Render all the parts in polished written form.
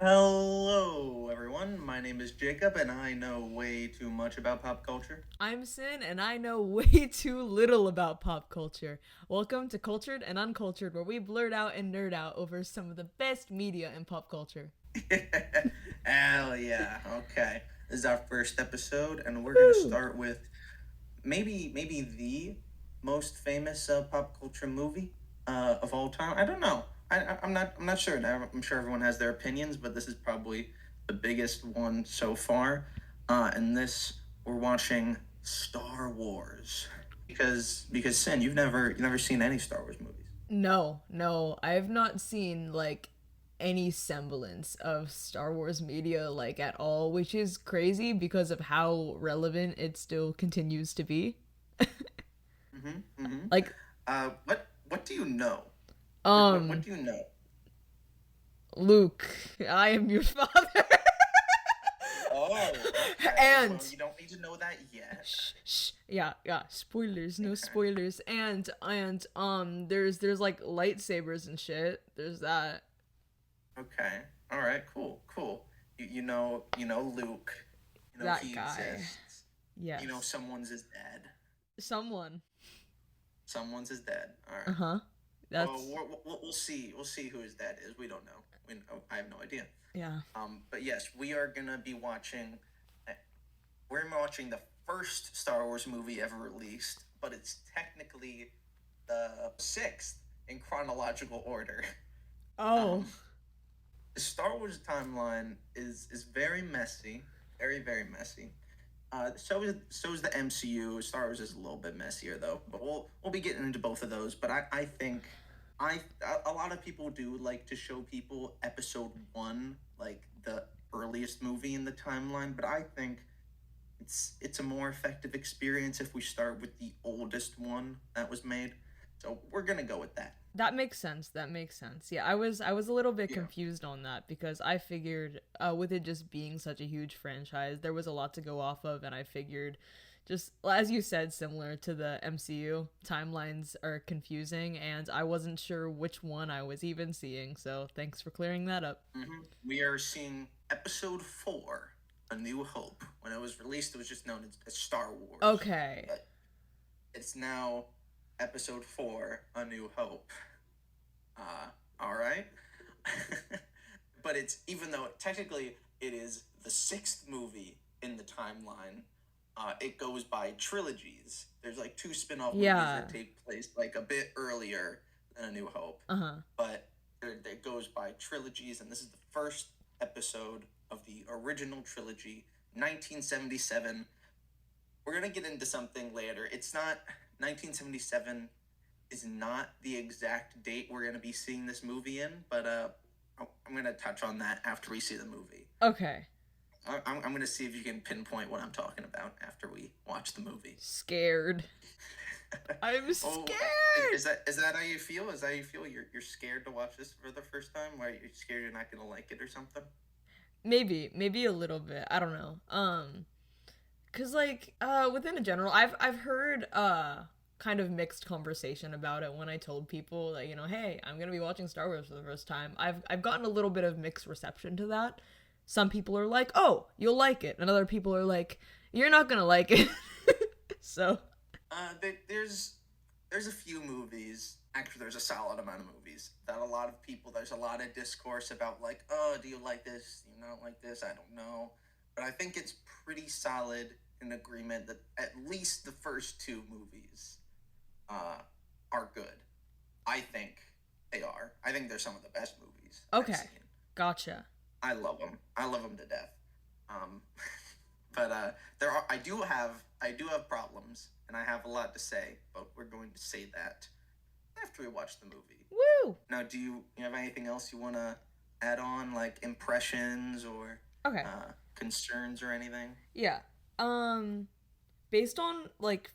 Hello, everyone. My name is Jacob, and I know way too much about pop culture. I'm Sin, and I know way too little about pop culture. Welcome to Cultured and Uncultured, where we blurt out and nerd out over some of the best media in pop culture. Hell yeah. Okay. This is our first episode, and we're gonna Woo! start with maybe the most famous pop culture movie of all time. I don't know. I'm not sure. I'm sure everyone has their opinions, but this is probably the biggest one so far. And this we're watching Star Wars because Sin, you've never seen any Star Wars movies. No, I've not seen any semblance of Star Wars media at all, which is crazy because of how relevant it still continues to be. Mm-hmm. Like, What do you know? What um, do you know? Luke, I am your father. Oh, okay. Well, and you don't need to know that yet. yeah, spoilers, no spoilers. And there's like lightsabers and shit. There's that. Okay. All right. Cool. You know Luke. You know That he guy. exists. You know Yes. someone's his dad. Someone. Someone's his dad. All right. Uh-huh. Well, That's we'll see. We'll see who his dad is. We don't know. I have no idea. yeah. But yes, we are gonna be watching. eh, We're watching the first Star Wars movie ever released, but it's technically the sixth in chronological order. Oh. Um, the Star Wars timeline is very messy, very messy. So is the MCU. Star Wars is a little bit messier though, but we'll be getting into both of those. But I think a lot of people do like to show people Episode One, like the earliest movie in the timeline. But I think it's a more effective experience if we start with the oldest one that was made. So we're gonna go with that. That makes sense. That makes sense. Yeah, I was a little bit Yeah. confused on that because I figured with it just being such a huge franchise, there was a lot to go off of and I figured just as you said similar to the MCU, timelines are confusing and I wasn't sure which one I was even seeing. So, thanks for clearing that up. We are seeing Episode Four, A New Hope. When it was released, it was just known as Star Wars, Okay. but it's now Episode Four, A New Hope. All right. But it's even though technically it is the sixth movie in the timeline, it goes by trilogies. There's like two spin-off movies that Yeah. take place like a bit earlier than A New Hope, Uh-huh. but it goes by trilogies, and this is the first episode of the original trilogy, 1977. We're gonna get into something later. It's not 1977 is not the exact date we're gonna be seeing this movie in, but I'm gonna touch on that after we see the movie. Okay. I'm gonna see if you can pinpoint what I'm talking about after we watch the movie. Scared. I'm Oh, scared. is that how you feel? Is that how you feel? You're scared to watch this for the first time? Why you're scared you're not gonna like it or something? Maybe a little bit. I don't know. Cause within a general, I've heard kind of mixed conversation about it when I told people that hey, I'm gonna be watching Star Wars for the first time. I've gotten a little bit of mixed reception to that. Some people are like, oh, you'll like it, and other people are like, you're not gonna like it. So There's a few movies. Actually, there's a solid amount of movies that a lot of people. There's a lot of discourse about like, oh, do you like this? Do you not like this? I don't know, but I think it's pretty solid in agreement that at least the first two movies uh, are good. I think they are. I think they're some of the best movies I've okay, seen. gotcha. I love them. I love them to death. Um, but there are. I do have problems, and I have a lot to say. But we're going to say that after we watch the movie. Woo. Now, do you have anything else you want to add on, like impressions or Okay. concerns or anything? Yeah. Um. Based on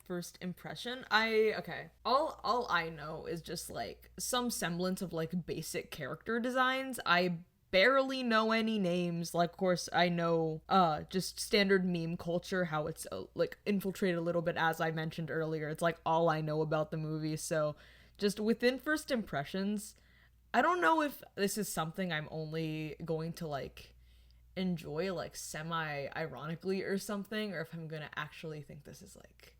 first impression, I okay. All I know is just some semblance of basic character designs. I barely know any names. Like of course I know just standard meme culture, how it's infiltrated a little bit as I mentioned earlier. It's all I know about the movie. So just within first impressions, I don't know if this is something I'm only going to like enjoy like semi ironically or something, or if I'm gonna actually think this is like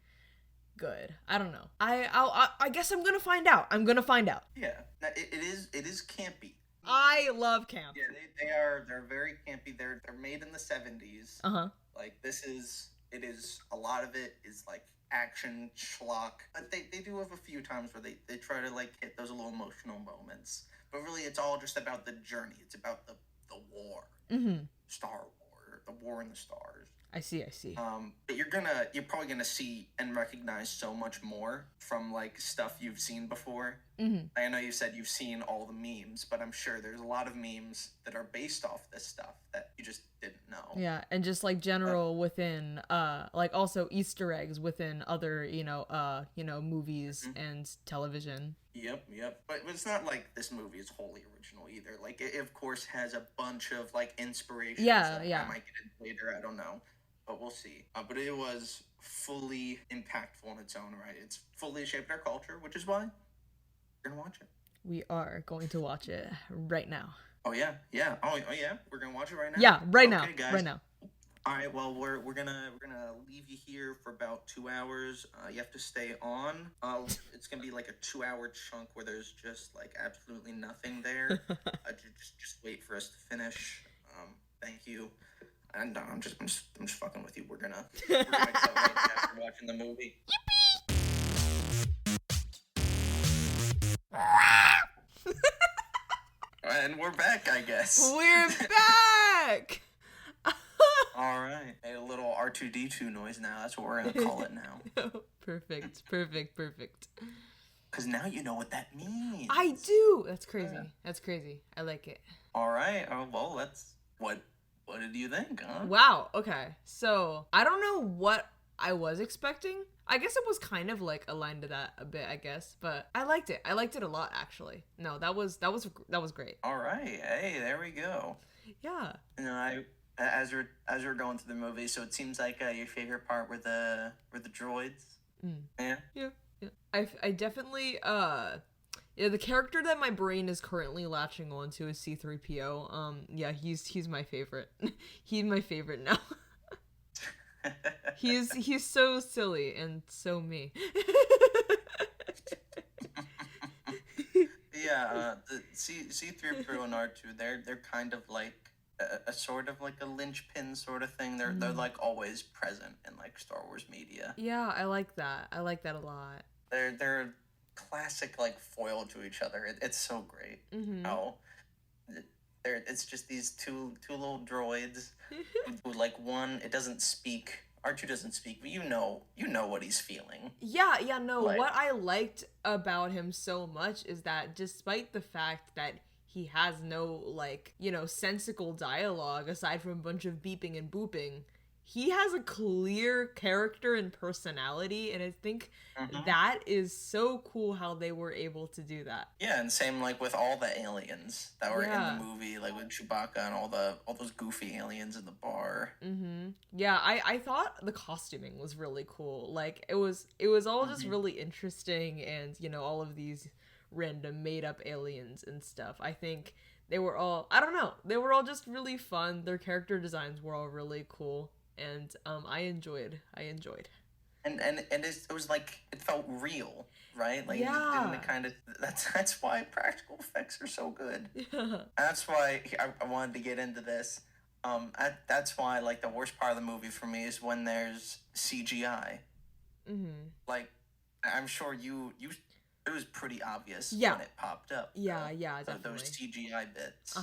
good. I don't know. I guess I'm gonna find out. I'm gonna find out. Yeah, it is campy. I love camp. Yeah, they're very campy. They're made in the 70s. Uh-huh. Like it is a lot of it is like action schlock. But they do have a few times where they try to like hit those little emotional moments. But really it's all just about the journey. It's about the war. Mm-hmm. Star War, the War in the Stars. I see. But you're probably gonna see and recognize so much more from like stuff you've seen before. Mm-hmm. I know you said you've seen all the memes, but I'm sure there's a lot of memes that are based off this stuff that you just didn't know. Yeah, and just like general within like also Easter eggs within other, movies and television. Yep. But it's not like this movie is wholly original either. Like it of course has a bunch of like inspirations Yeah, that yeah. I might get into later, I don't know. But we'll see. But it was fully impactful in its own right. It's fully shaped our culture, which is why we're gonna watch it. We are going to watch it right now. Oh yeah. Oh yeah. We're gonna watch it right now. Yeah, right Okay, now. guys. Right now. All right. Well, we're gonna leave you here for about 2 hours. You have to stay on. It's gonna be like a 2 hour chunk where there's just like absolutely nothing there. Just wait for us to finish. Thank you. And I'm just fucking with you. We're gonna accelerate after watching the movie. And we're back, I guess. We're back. All right. A little R2D2 noise now. That's what we're gonna call it now. Perfect. Because now you know what that means. I do. That's crazy. I like it. All right. Oh, well, that's what did you think, huh? Wow. Okay. So I don't know what I was expecting. I guess it was kind of like aligned to that a bit, I guess, but I liked it. I liked it a lot, actually. No, that was great. All right. Hey, there we go. Yeah. You know, as we're going through the movie, so it seems like your favorite part were the droids. Yeah. I definitely the character that my brain is currently latching on to is C-3PO. Yeah, he's my favorite. He's my favorite now. He's so silly and so me. Yeah, the C-3PO and R2, they're kind of like a sort of like a linchpin sort of thing. They're like always present in like Star Wars media. Yeah, I like that. I like that a lot. They're classic like foil to each other. It's so great. Oh, it's just these two little droids who like one, it doesn't speak. R2 doesn't speak, but you know what he's feeling. Yeah, no. Like, what I liked about him so much is that despite the fact that he has no like, sensical dialogue aside from a bunch of beeping and booping, he has a clear character and personality, and I think that is so cool how they were able to do that. Yeah, and same like with all the aliens that were in the movie, like with Chewbacca and all those goofy aliens in the bar. Yeah, I thought the costuming was really cool. Like it was all just really interesting, and all of these random made up aliens and stuff. I think they were all, I don't know, they were all just really fun. Their character designs were all really cool. And I enjoyed. And it was like it felt real, right? Like the kind of that's why practical effects are so good. Yeah. That's why I wanted to get into this. That's why like the worst part of the movie for me is when there's CGI. Like I'm sure you it was pretty obvious when it popped up. Yeah, definitely. Those CGI bits.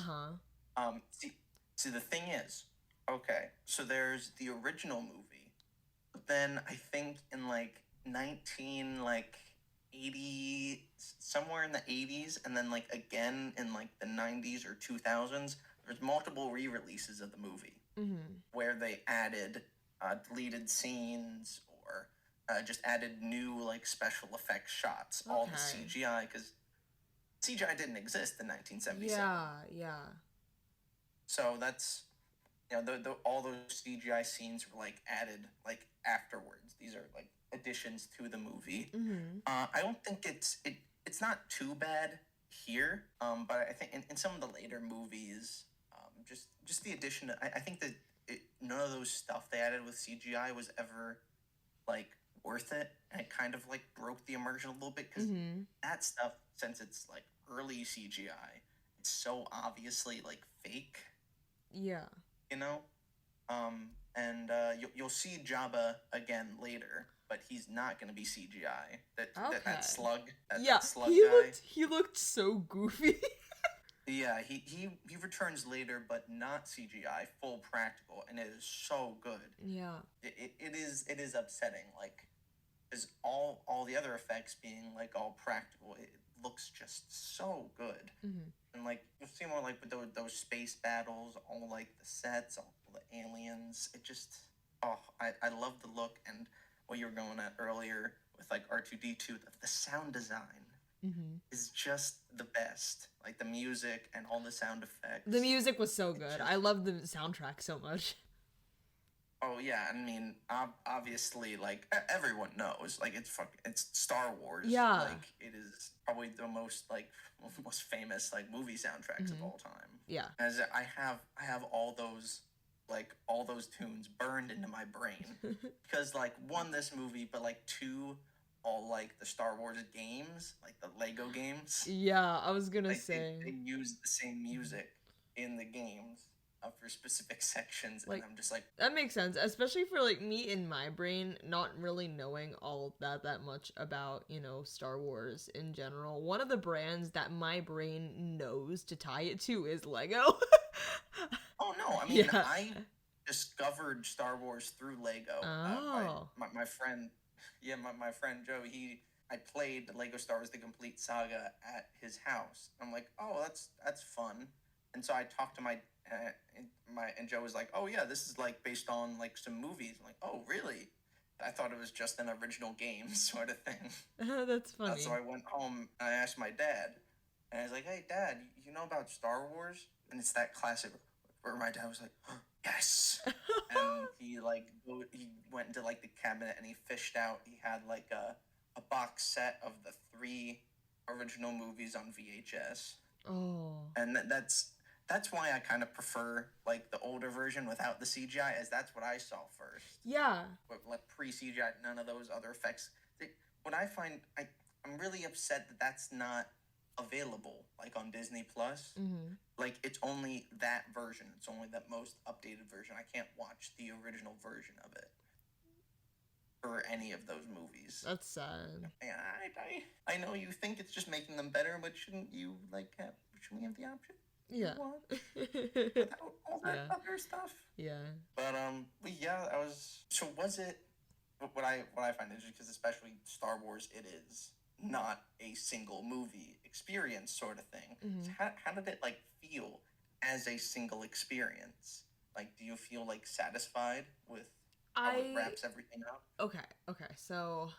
See the thing is. Okay, so there's the original movie, but then I think in like 80, somewhere in the 80s, and then like again in like the 90s or 2000s, there's multiple re-releases of the movie where they added deleted scenes or just added new like special effects shots, all the CGI, because CGI didn't exist in 1977. Yeah. So that's... all those CGI scenes were like added like afterwards. These are like additions to the movie. I don't think it's not too bad here. But I think in some of the later movies, just the addition. I think that none of those stuff they added with CGI was ever like worth it, and it kind of like broke the immersion a little bit because Mm-hmm. that stuff, since it's like early CGI, it's so obviously like fake, Yeah. you know. And you'll see Jabba again later, but he's not going to be CGI. That Okay. slug, Yeah, that slug guy. he looked so goofy. Yeah, he returns later, but not CGI, full practical, and it is so good. Yeah. It is upsetting, like, is all the other effects being like all practical. It looks just so good, Mm-hmm. and like you'll see more like with those space battles, all like the sets, all the aliens. It just I love the look and what you were going at earlier with like R2D2. The sound design Mm-hmm. is just the best. Like the music and all the sound The effects. music was so It good. I just love the soundtrack so much. Oh yeah, I mean, obviously, like everyone knows, like it's Star Wars. Yeah. Like it is probably the most like most famous like movie soundtracks of Mm-hmm. all time. Yeah. As I have all those tunes burned into my brain because like one this movie, but like two, all like the Star Wars games, like the Lego games, Yeah, I was gonna like say. they use the same music in the games for specific sections, and Like, I'm just like, that makes sense, especially for like me in my brain not really knowing all that much about, Star Wars in general. One of the brands that my brain knows to tie it to is Lego. oh no, I mean, Yeah. I discovered Star Wars through Lego. By Oh. my friend, yeah, my friend Joe. I played the Lego Star Wars: The Complete Saga at his house. I'm like, oh, that's fun. And so I talked to and Joe was like, oh yeah, this is like based on like some movies. I'm like, oh really? I thought it was just an original game sort of thing. That's So funny. I went home and I asked my dad, and I was like, "Hey, Dad, you know about Star Wars?" And it's that classic where my dad was like, oh, "Yes," and he went into like the cabinet and he fished out. He had like a box set of the three original movies on VHS, Oh. and that's why I kind of prefer like the older version without the CGI, as that's what I saw first. Yeah. But like pre CGI, none of those other effects. What I find, I'm really upset that that's not available like on Disney Plus. Mm-hmm. Like it's only that version. It's only that most updated version. I can't watch the original version of it for any of those movies. That's sad. Yeah, I know you think it's just making them better, but shouldn't you shouldn't we have the option? Yeah. Without all that Yeah. other stuff. Yeah. But yeah, I was. So was it? What I find interesting, because especially Star Wars, it is not a single movie experience sort of thing. Mm-hmm. So how did it like feel as a single experience? Like, do you feel like satisfied with how it I wraps everything up? okay. So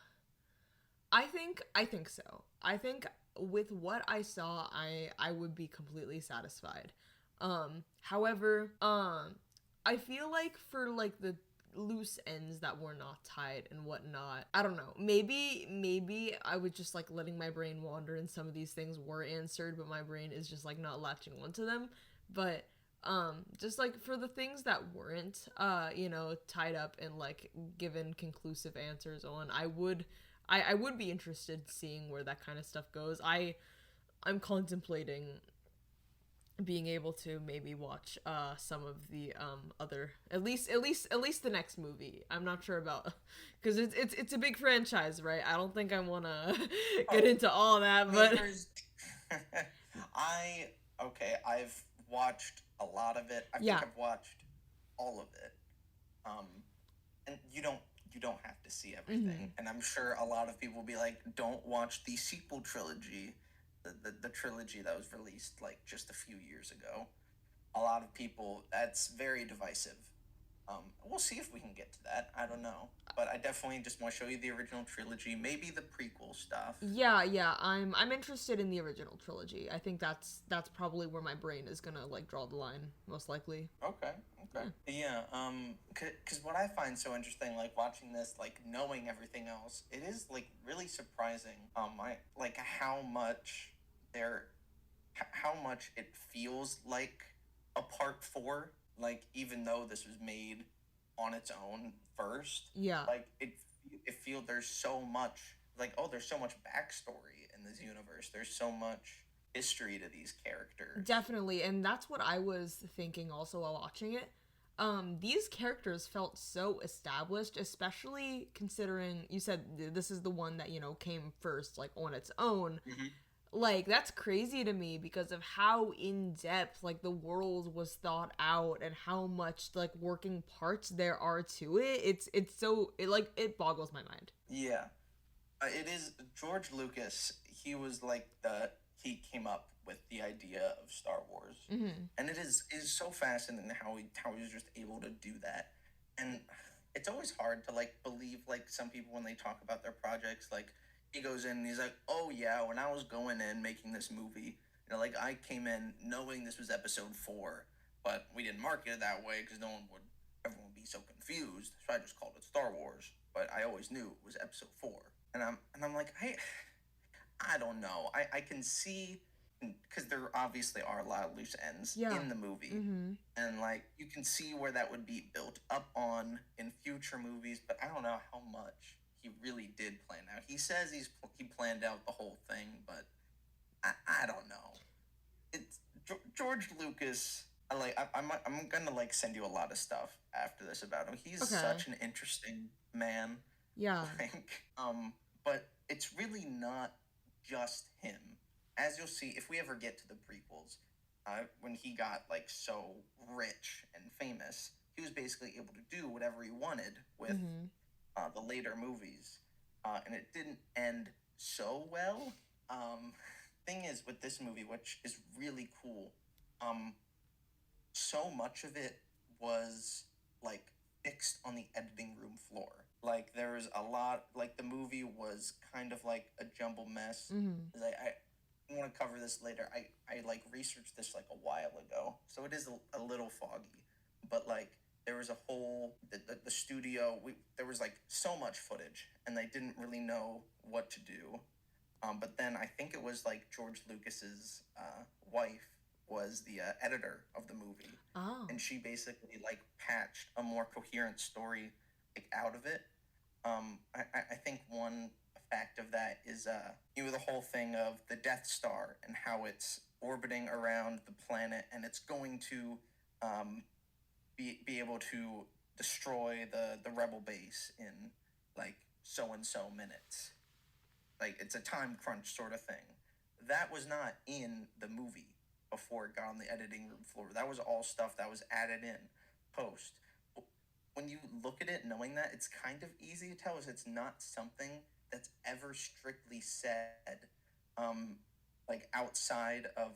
I think so. I think with what I saw, I would be completely satisfied. However, I feel like for like the loose ends that were not tied and whatnot, I don't know. Maybe I was just like letting my brain wander and some of these things were answered, but my brain is just like not latching onto them. But just like for the things that weren't tied up and like given conclusive answers on, I would be interested seeing where that kind of stuff goes. I'm contemplating being able to maybe watch some of the other, at least the next movie. I'm not sure about, because it's a big franchise, right? I don't think I want to get Oh, into all that, I mean, but there's. I've watched a lot of it. I think yeah. I've watched all of it. Um, and you don't have to see everything. Mm-hmm. And I'm sure a lot of people will be like, don't watch the sequel trilogy, the trilogy that was released like just a few years ago. A lot of people, that's very divisive. We'll see if we can get to that. I don't know, but I definitely just want to show you the original trilogy, maybe the prequel stuff. Yeah, I'm interested in the original trilogy. I think that's probably where my brain is gonna like draw the line, most likely. Okay. Yeah. Because what I find so interesting, like watching this, like knowing everything else, it is like really surprising. I like how much they're how much it feels like a part four. Like even though this was made on its own first, Yeah. like it feels there's so much like oh there's so much backstory in this universe. There's so much history to these characters. Definitely, and that's what I was thinking also while watching it. These characters felt so established, especially considering you said this is the one that, came first, like on its own. Mm-hmm. Like, that's crazy to me because of how in depth, like, the world was thought out and how much, like, working parts there are to it. It's so, it boggles my mind. Yeah, it is George Lucas. He was like he came up with the idea of Star Wars, Mm-hmm. and it is so fascinating how he was just able to do that. And it's always hard to like believe like some people when they talk about their projects. Like he goes in and he's like, "Oh yeah, when I was going in making this movie, like I came in knowing this was episode four, but we didn't market it that way because everyone would be so confused. So I just called it Star Wars. But I always knew it was episode four." And I'm like, I don't know. I can see because there obviously are a lot of loose ends Yeah. in the movie, Mm-hmm. and like you can see where that would be built up on in future movies. But I don't know how much he really did plan out. He says he planned out the whole thing, but I don't know. It's George Lucas. I'm gonna like send you a lot of stuff after this about him. He's Okay. such an interesting man. Yeah. Like, but it's really not just him. As you'll see, if we ever get to the prequels, when he got like so rich and famous, he was basically able to do whatever he wanted with Mm-hmm. the later movies, and it didn't end so well. Thing is, with this movie, which is really cool, um, so much of it was like fixed on the editing room floor. Like there was a lot. Like the movie was kind of like a jumble mess. Mm-hmm. 'Cause I want to cover this later. I like researched this like a while ago, so it is a little foggy. But like there was a whole the studio. There was like so much footage, and they didn't really know what to do. But then I think it was like George Lucas's wife was the editor of the movie, Oh. and she basically like patched a more coherent story like out of it. I think one fact of that is the whole thing of the Death Star and how it's orbiting around the planet and it's going to um, be able to destroy the rebel base in like so and so minutes. Like it's a time crunch sort of thing. That was not in the movie before it got on the editing room floor. That was all stuff that was added in post. When you look at it knowing that, it's kind of easy to tell is it's not something that's ever strictly said um like outside of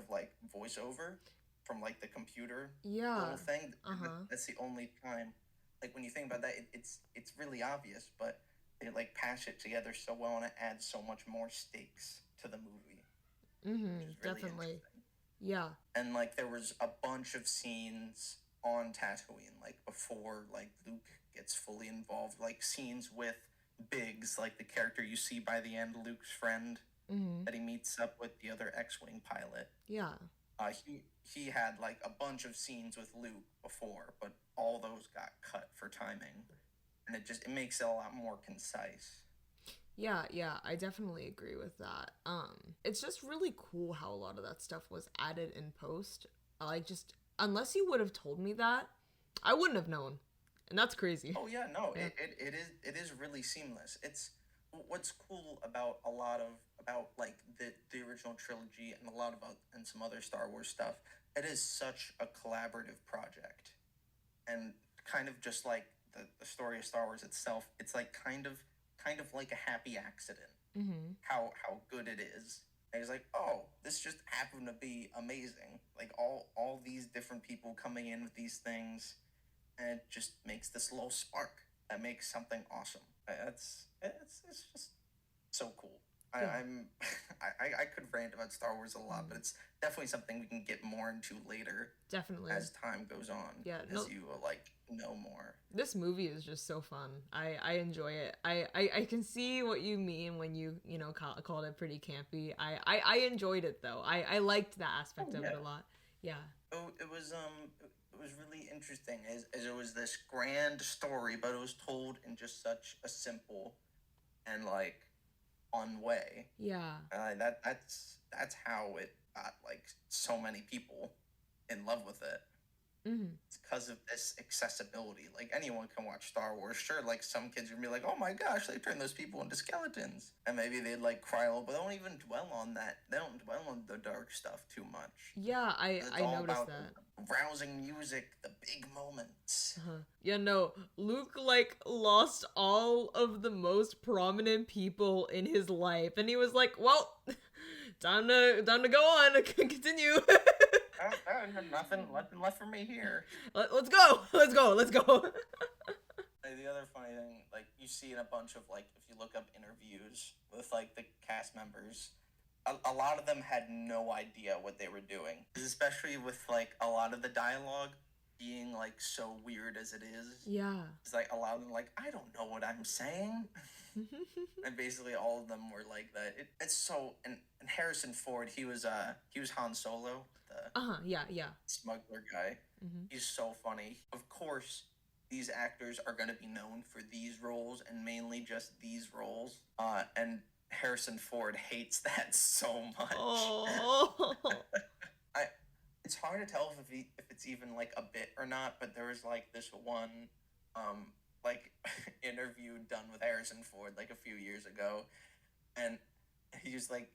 like voiceover from like the computer Yeah. little thing. Uh-huh. That's the only time like when you think about that it's really obvious, but they like patch it together so well and it adds so much more stakes to the movie, which Mm-hmm. is really Definitely. interesting. Yeah. And like there was a bunch of scenes on Tatooine, like before like Luke gets fully involved, like scenes with Biggs, like the character you see by the end, Luke's friend Mm-hmm. that he meets up with the other X-wing pilot. Yeah. He had like a bunch of scenes with Luke before, but all those got cut for timing, and it makes it a lot more concise. Yeah, yeah, I definitely agree with that. It's just really cool how a lot of that stuff was added in post. Like just unless you would have told me that, I wouldn't have known. And that's crazy. Oh yeah, no, Yeah. it is really seamless. It's what's cool about a lot of about like the original trilogy and a lot of and some other Star Wars stuff. It is such a collaborative project, and kind of just like the story of Star Wars itself. It's like kind of like a happy accident. Mhm. How good it is. And he's like, oh, this just happened to be amazing. Like all these different people coming in with these things, and it just makes this little spark that makes something awesome. It's just so cool. Yeah, I'm I could rant about Star Wars a lot, but mm, it's definitely something we can get more into later definitely. as time goes on, Yeah, as no, you like know more. this movie is just so fun. I enjoy it. I can see what you mean when you know called it pretty campy. I enjoyed it though. I liked that Oh aspect of it yeah. a lot. Yeah. Oh, it was really interesting as it was this grand story, but it was told in just such a simple and like fun way. Yeah. That's how it got like so many people in love with it. Mhm. It's because of this accessibility. Like anyone can watch Star Wars. Sure, like some kids would be like, "Oh my gosh, they turned those people into skeletons," and maybe they'd like cry a little, but they don't even dwell on that. They don't dwell on the dark stuff too much. Yeah, It's I all noticed about the that. rousing music, the big moments. Uh-huh. Yeah, no. Luke like lost all of the most prominent people in his life and he was like, "Well, time to go on. Continue." Nothing left for me here. Let's go. Let's go. Let's go. The other funny thing, like you see in a bunch of like, if you look up interviews with like the cast members, a lot of them had no idea what they were doing, especially with like a lot of the dialogue being like so weird as it is. Yeah. It's like a lot of them like, I don't know what I'm saying, and basically all of them were like that. It's so and Harrison Ford, he was Han Solo, the Uh-huh. Yeah, yeah. smuggler guy. Hmm. He's so funny. Of course, these actors are going to be known for these roles and mainly just these roles. And Harrison Ford hates that so much. Oh. I it's hard to tell if it's even like a bit or not, but there was like this one like interview done with Harrison Ford like a few years ago, and he was like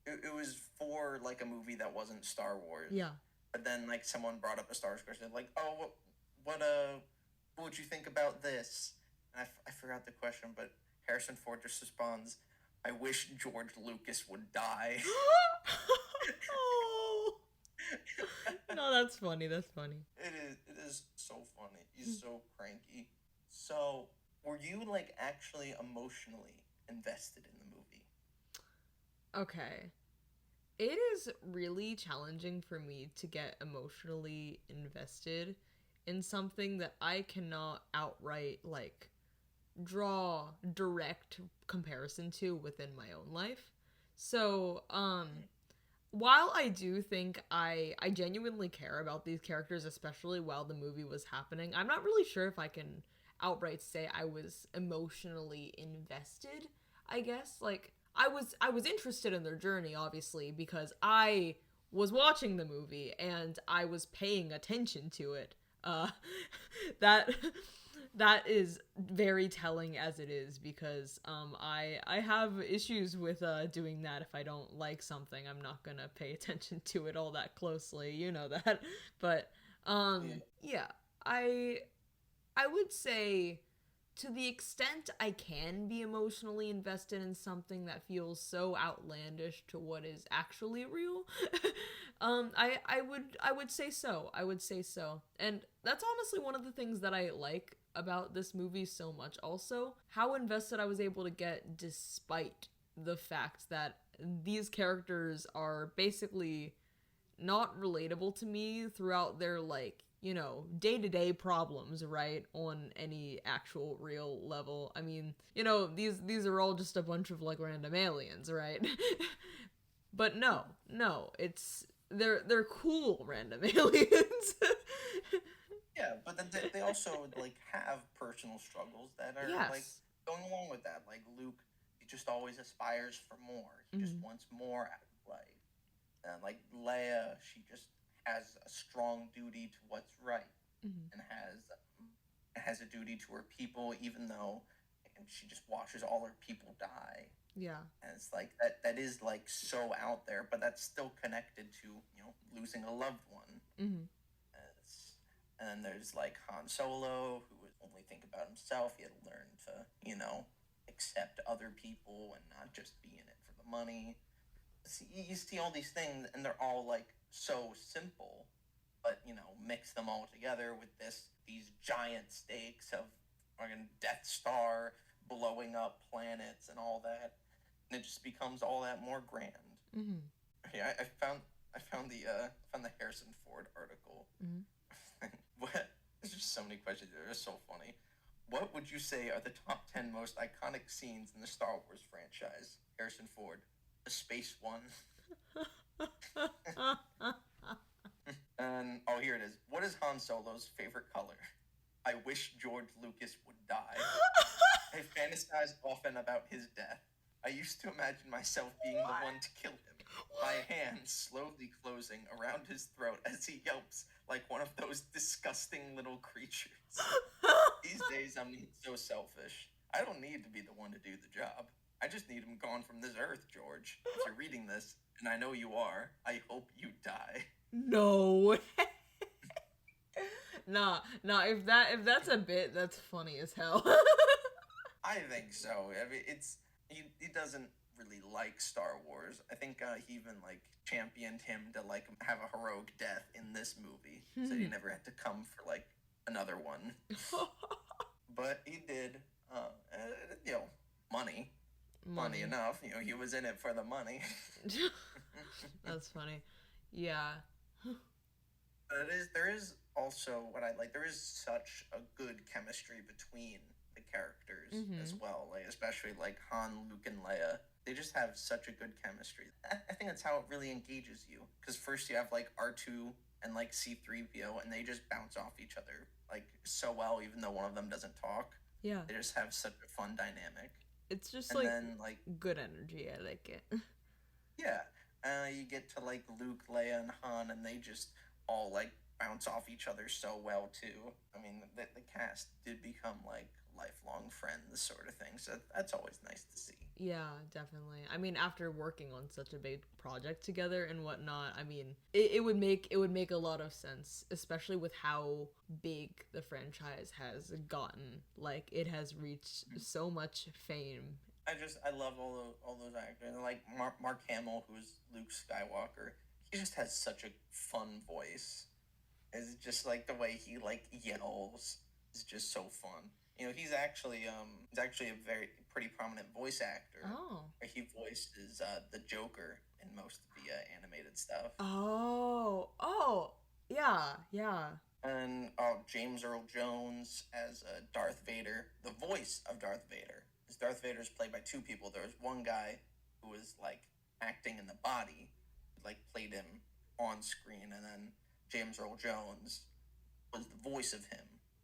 it was for like a movie that wasn't Star Wars. Yeah. But then like someone brought up a Star Wars question, like, "Oh, what what would you think about this?" And I forgot the question, but Harrison Ford just responds, "I wish George Lucas would die." Oh. No, that's funny. That's funny. It is so funny. He's so cranky. So, were you like actually emotionally invested in the movie? Okay. It is really challenging for me to get emotionally invested in something that I cannot outright like draw direct comparison to within my own life. So, while I do think I genuinely care about these characters, especially while the movie was happening, I'm not really sure if I can outright say I was emotionally invested. I guess like I was interested in their journey obviously because I was watching the movie and I was paying attention to it. That that is very telling as it is because I have issues with doing that. If I don't like something, I'm not gonna pay attention to it all that closely, you know that. But Yeah. yeah, I I would say to the extent I can be emotionally invested in something that feels so outlandish to what is actually real, I would say so. I would say so. And that's honestly one of the things that I like about this movie so much also, how invested I was able to get despite the fact that these characters are basically not relatable to me throughout their like day-to-day problems, right, on any actual real level. I mean, these are all just a bunch of like random aliens, right? But no, it's they're cool random aliens. Yeah, but then they also like have personal struggles that are like Yes. going along with that. Like Luke, he just always aspires for more. He just Mm-hmm. wants more out of life. And like Leia, she just has a strong duty to what's right Mm-hmm. and has a duty to her people, even though and she just watches all her people die. Yeah. And it's like that is like so out there, but that's still connected to losing a loved one. Mm-hmm. It's, and then there's like Han Solo, who would only think about himself. He had to learn to, accept other people and not just be in it for the money. See, you see all these things, and they're all like so simple, but mix them all together with these giant stakes of fucking Death Star blowing up planets and all that. and it just becomes all that more grand. Mm-hmm. Yeah, I found the Harrison Ford article. Mm-hmm. What? There's just so many questions. They're just so funny. What would you say are the top 10 most iconic scenes in the Star Wars franchise? Harrison Ford, the space one. And oh, here it is. What is Han Solo's favorite color? I wish George Lucas would die. I fantasize often about his death. I used to imagine myself being the one to kill him. My hand slowly closing around his throat as he yelps like one of those disgusting little creatures. These days I'm so selfish. I don't need to be the one to do the job. I just need him gone from this earth, George. If you're reading this, and I know you are, I hope you die. No. Nah. If that's a bit, that's funny as hell. I think so. I mean, he doesn't really like Star Wars. I think he even like championed him to like have a heroic death in this movie, so he never had to come for like another one. But he did. You know, money enough. You know, he was in it for the money. That's funny. Yeah. There is also what I like. There is such a good chemistry between the characters as well. Like especially like Han, Luke, and Leia. They just have such a good chemistry. I think that's how it really engages you. Because first you have like R2 and like C3PO, and they just bounce off each other like so well, even though one of them doesn't talk. Yeah. They just have such a fun dynamic. It's just And like then like good energy. I like it. yeah, you get to like Luke, Leia, and Han, and they just all like bounce off each other so well too. I mean, the cast did become like lifelong friends, sort of thing. So that's always nice to see. Yeah, definitely. I mean, after working on such a big project together and whatnot, I mean, it would make a lot of sense, especially with how big the franchise has gotten. Like, it has reached so much fame. I love all those actors. Like Mark Hamill, who's Luke Skywalker. He just has such a fun voice. It's just like the way he like yells is just so fun. You know, he's actually a very pretty prominent voice actor. Oh. He voices the Joker in most of the animated stuff. Oh, yeah. And James Earl Jones as Darth Vader, the voice of Darth Vader. Because Darth Vader is played by two people. There was one guy who was like acting in the body, like played him on screen, and then James Earl Jones was the voice of him,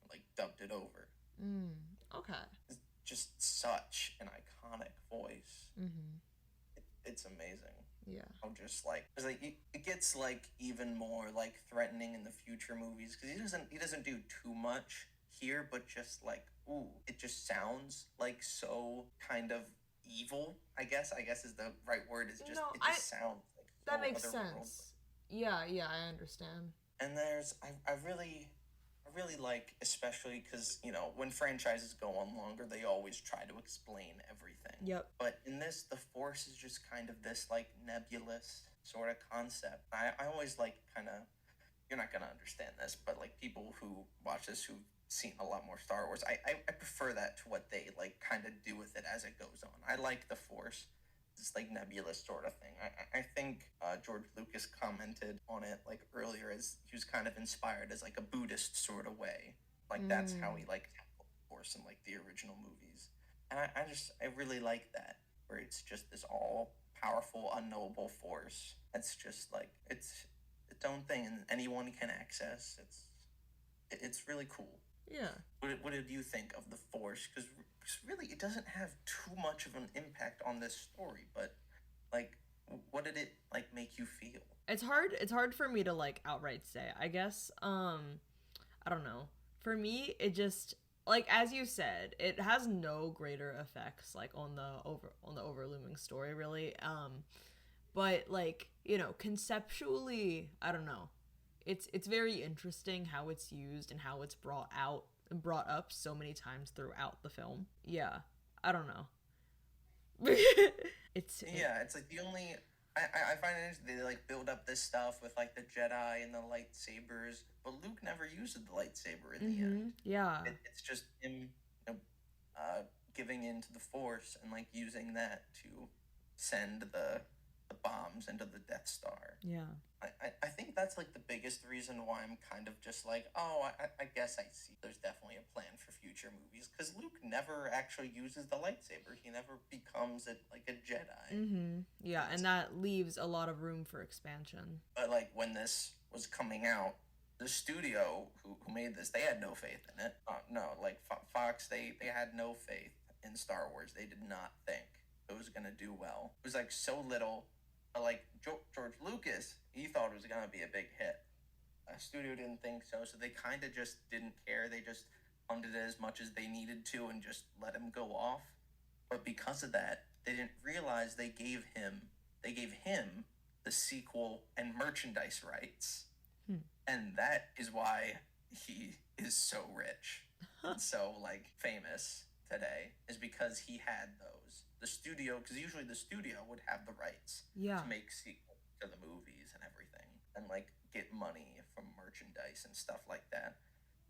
like dubbed it over. Okay. It's just such an iconic voice. Mm-hmm. It's amazing. Yeah. I'm just like, it's like it gets like even more like threatening in the future movies because he doesn't do too much here, but just like it just sounds like so kind of evil. I guess is the right word. Is just it just sounds like that makes sense. Yeah, I understand. And I really like, especially because you know when franchises go on longer, they always try to explain everything. Yep. But in this, the Force is just kind of this like nebulous sort of concept. I always like kind of, you're not gonna understand this, but like people who watch this who've seen a lot more Star Wars, I prefer that to what they like kind of do with it as it goes on. I like the Force. This like nebulous sort of thing. I think George Lucas commented on it like earlier as he was kind of inspired as like a Buddhist sort of way. Like that's how he like tackled the Force in like the original movies. And I really like that, where it's just this all powerful, unknowable force. It's just like it's its own thing and anyone can access. It's really cool. Yeah. What did you think of the Force? Because really, it doesn't have too much of an impact on this story. But like, what did it like make you feel? It's hard for me to like outright say. I guess. I don't know. For me, it just like as you said, it has no greater effects like on the overlooming story really. But like you know, conceptually, I don't know. It's very interesting how it's used and how it's brought up so many times throughout the film. Yeah, I don't know. It's like the only I find it interesting they like build up this stuff with like the Jedi and the lightsabers, but Luke never uses the lightsaber in the end. Yeah, it's just him, giving into the Force and like using that to send the bombs into the Death Star. Yeah. I think that's like the biggest reason why I'm kind of just like, oh, I guess I see there's definitely a plan for future movies, because Luke never actually uses the lightsaber. He never becomes like a Jedi. Mm-hmm. Yeah, and that leaves a lot of room for expansion. But like when this was coming out, the studio who made this, they had no faith in it. No, like Fox, they had no faith in Star Wars. They did not think it was gonna do well. It was like so little. Like George Lucas, he thought it was gonna be a big hit. Studio didn't think so, so they kind of just didn't care. They just funded it as much as they needed to and just let him go off. But because of that, they didn't realize they gave him the sequel and merchandise rights. And that is why he is so rich and so like famous today, is because he had those. The studio, because usually the studio would have the rights to make sequels to the movies and everything, and like get money from merchandise and stuff like that.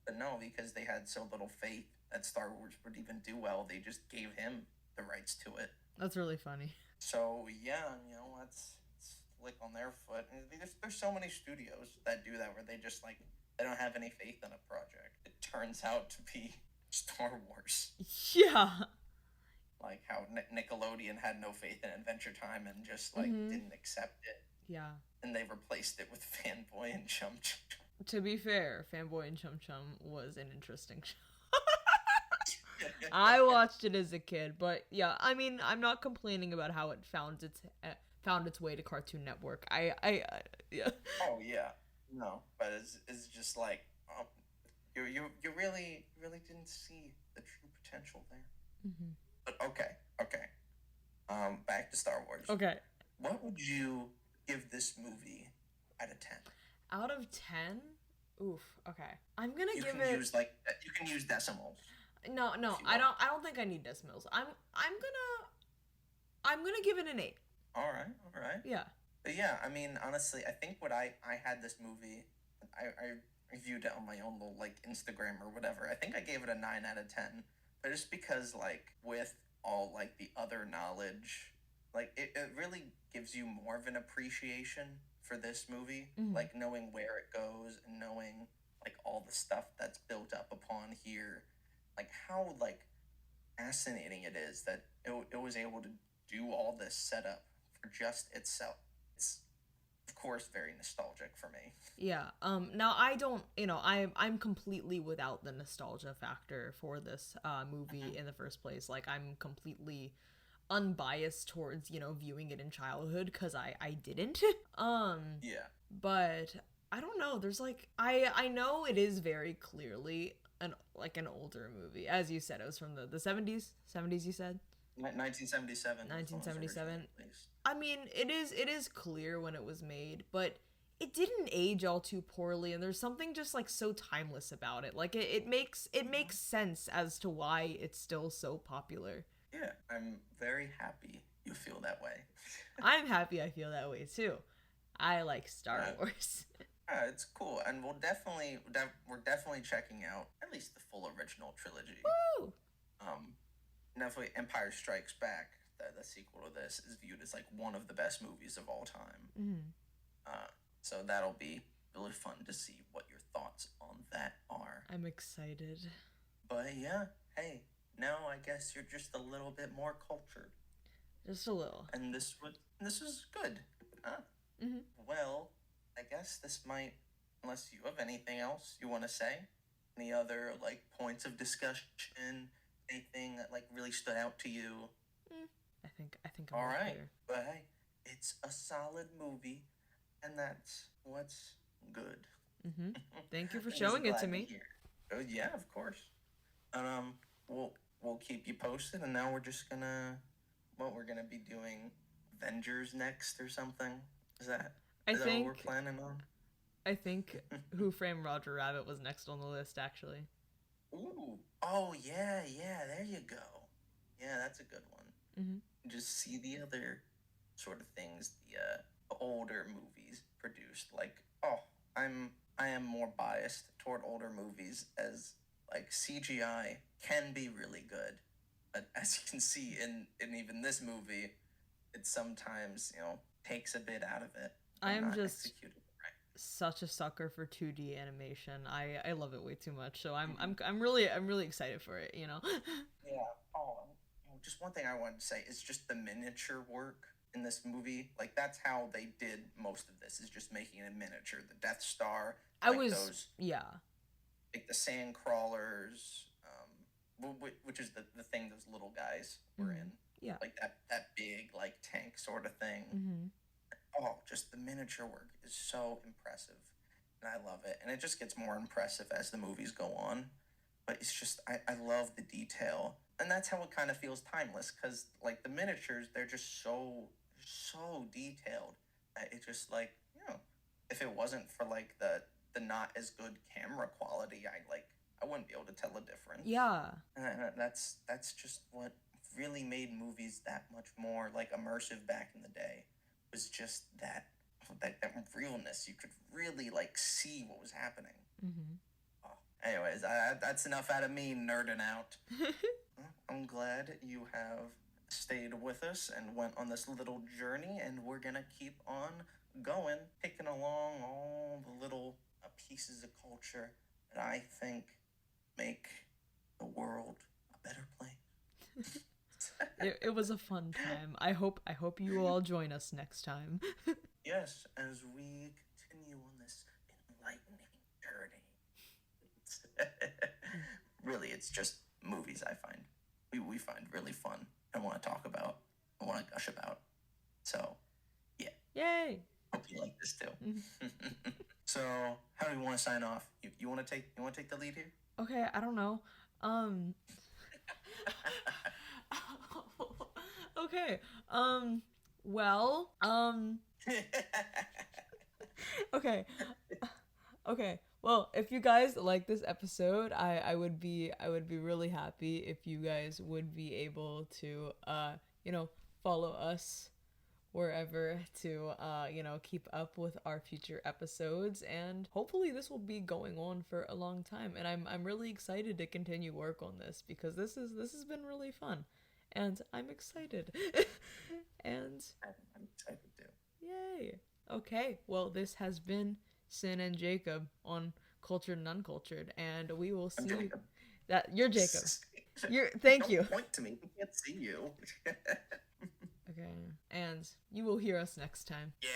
But no, because they had so little faith that Star Wars would even do well, they just gave him the rights to it. That's really funny. So yeah, that's lick on their foot. And there's so many studios that do that, where they just like they don't have any faith in a project. It turns out to be Star Wars. Yeah. Like how Nickelodeon had no faith in Adventure Time and just like didn't accept it. Yeah. And they replaced it with Fanboy and Chum Chum. To be fair, Fanboy and Chum Chum was an interesting show. I watched it as a kid, but yeah, I mean, I'm not complaining about how it found its way to Cartoon Network. Yeah. Oh yeah, no, but it's just like you really didn't see the true potential there. Mm-hmm. But okay, back to Star Wars. Okay. What would you give this movie out of 10? Out of 10? Oof. Okay. I'm gonna you give can it. You can use decimals. No, I don't think I need decimals. I'm gonna give it an 8. All right. Yeah. But yeah, I mean, honestly, I think what I had this movie, I reviewed it on my own little like Instagram or whatever. I think I gave it a 9 out of 10. But just because like with all like the other knowledge, like it really gives you more of an appreciation for this movie, like knowing where it goes and knowing like all the stuff that's built up upon here, like how like fascinating it is that it was able to do all this setup for just itself. It's of course very nostalgic for me. Yeah. Now I don't, I'm completely without the nostalgia factor for this movie in the first place. Like I'm completely unbiased towards, viewing it in childhood, because I didn't. Yeah. But I don't know. There's like I know it is very clearly an older movie. As you said, it was from the 70s. 70s you said? 1977. 1977. I mean, it is clear when it was made, but it didn't age all too poorly, and there's something just like so timeless about it. Like it makes sense as to why it's still so popular. Yeah, I'm very happy you feel that way. I'm happy I feel that way too. I like Star Wars. Yeah, it's cool, and we're definitely checking out at least the full original trilogy. Woo! Definitely Empire Strikes Back, the sequel to this, is viewed as like one of the best movies of all time. So that'll be really fun to see what your thoughts on that are. I'm excited. But yeah, hey, now I guess you're just a little bit more cultured. Just a little. And this was good. Huh? Well, I guess this might, unless you have anything else you want to say, any other like points of discussion, anything that like really stood out to you. I think I'm all right. Here. But hey, it's a solid movie, and that's what's good. Thank you for showing it to me. Oh yeah, of course. And we'll keep you posted. And now we're just gonna we're gonna be doing Avengers next or something. Is that what we're planning on? I think Who Framed Roger Rabbit was next on the list, actually. Ooh. Oh yeah. There you go. Yeah, that's a good one. Just see the other sort of things the older movies produced. Like, I am more biased toward older movies, as like CGI can be really good, but as you can see in even this movie, it sometimes, takes a bit out of it I when am not just executed right. such a sucker for 2D animation. I love it way too much. So I'm Mhm. I'm I'm really excited for it, you know. Yeah. Oh, just one thing I wanted to say is just the miniature work in this movie. Like that's how they did most of this, is just making it a miniature. The Death Star, I like was those, yeah. like the sand crawlers, which is the thing those little guys were Mhm. in, Yeah. like that big like tank sort of thing. Mhm. Oh, just the miniature work is so impressive, and I love it. And it just gets more impressive as the movies go on. But it's just I love the detail, and that's how it kind of feels timeless. Because like the miniatures, they're just so detailed. That it just like if it wasn't for like the not as good camera quality, I woun't be able to tell a difference. Yeah. That's just what really made movies that much more like immersive back in the day. Was just that realness. You could really like see what was happening. Mhm. Oh, anyways, that's enough out of me nerding out. I'm glad you have stayed with us and went on this little journey, and we're gonna keep on going, picking along all the little pieces of culture that I think make the world a better place. It was a fun time. I hope you all join us next time. Yes, as we continue on this enlightening journey. Really, it's just movies I find we find really fun and want to talk about, I want to gush about. So, yeah, Yay. hope you like this too. Mhm. So, how do we want to sign off? You want to take the lead here? Okay, I don't know. Um Okay. Well, okay. Okay. Well, if you guys like this episode, I would be really happy if you guys would be able to follow us wherever to keep up with our future episodes, and hopefully this will be going on for a long time, and I'm really excited to continue work on this because this has been really fun, and I'm excited. And I'm excited too. yay. Okay, well, this has been Sin and Jacob on Cultured and Uncultured, and we will I'm see Jacob. that you're Jacob. Thank Don't you. point to me. We can't see you. Okay, and you will hear us next time. Yeah.